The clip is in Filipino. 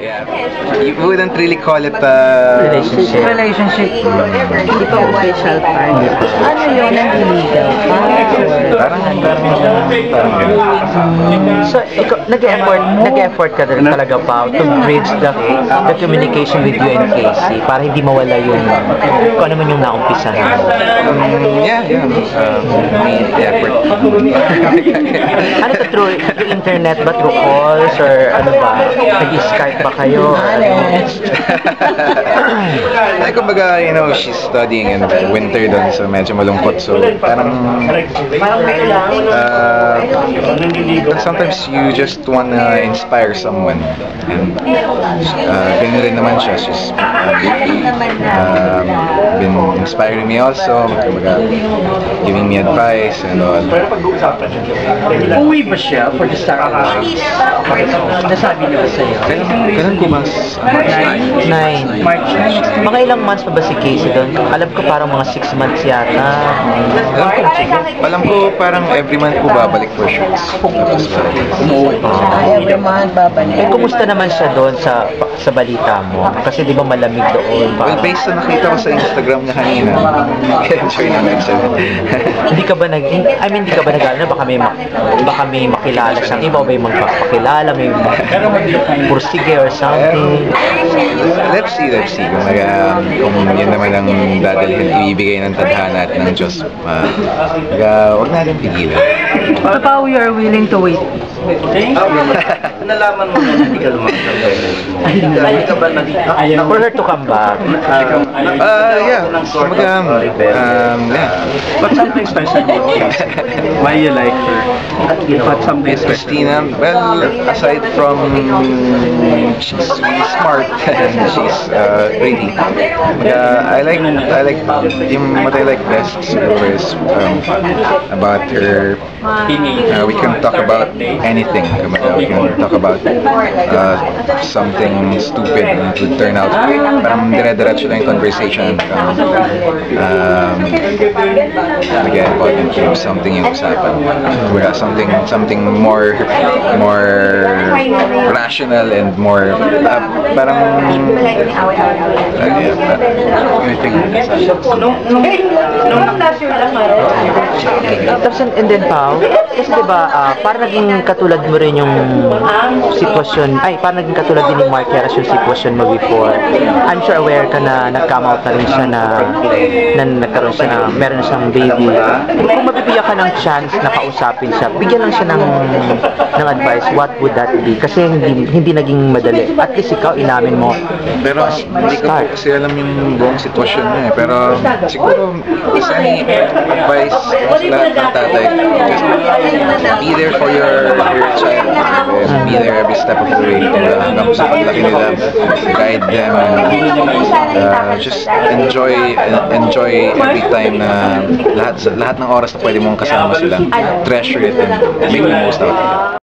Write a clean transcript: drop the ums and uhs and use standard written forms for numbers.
Yeah. You wouldn't really call it Relationship. Hindi pa official part. Ano yun ang illegal? parang So, ikaw, nag-effort ka rin talaga pa to bridge the communication with you and Casey para hindi mawala yung kung ano man yung naumpisahan. yeah. Made the effort. Ano to, through internet ba, through calls, or ano ba? Nag-Skype ba kayo? Ay, kumbaga, she's studying in winter doon, so medyo malungkot. So, parang, sometimes you just wanna inspire someone. And, ganun rin naman siya. She's been inspiring me also, kumbaga, giving me advice and all. Uwi ba siya for the start of life? Nasabi niya sa'yo. Kailan po mas March 9. Mga ilang months pa ba si Casey doon? Alam ko parang mga 6 months yata. Alam ko parang every month po babalik for shoots. Every month babalik. Eh, kumusta naman siya doon sa balita mo? Kasi di ba malamig doon? Well, based sa nakita ko sa Instagram niya kanina, enjoy naman siya. Hindi ka ba nag-alala? Baka may makilala siyang iba, o may magpapakilala, may pursige or something. Let's see. Kung yun naman ang dadalhin, ibibigay ng tadhana at ng Diyos. Huwag natin pigilan. Papa, we are willing to wait. Nalaman mo na hindi ka lumakad. Hindi ka ba For her to come back. Yeah. But something special about Casey. Why you like her? But something Miss Christina, well, aside from she's really smart and she's pretty, I like what I like best is about her. We can talk about anything. We can talk about something stupid and it would turn out parang dire-diretso lang yung conversation. Again, about into something yung usapan. Something more rational and more parang Tapos and then Pao, kasi diba, parang naging katulad mo rin yung sitwasyon, parang naging katulad din ni Mark Heras yung sitwasyon mo before. I'm sure aware ka na nag-come out na rin siya na nagkaroon siya na meron na siyang baby. Kung mabibigyan ka ng chance na kausapin siya, bigyan lang siya ng advice, what would that be? Kasi hindi naging madali. At least ikaw, inamin mo. Pero hindi ko po kasi alam yung buong sitwasyon niya eh. Pero siguro isang advice sa lahat ng tatay, just be there for your child. Be there every step of the way. Hanggang sa paglaki nila, guide them. Just enjoy every time na lahat ng oras na pwede mong kasama sila. Treasure it and make the most out of it.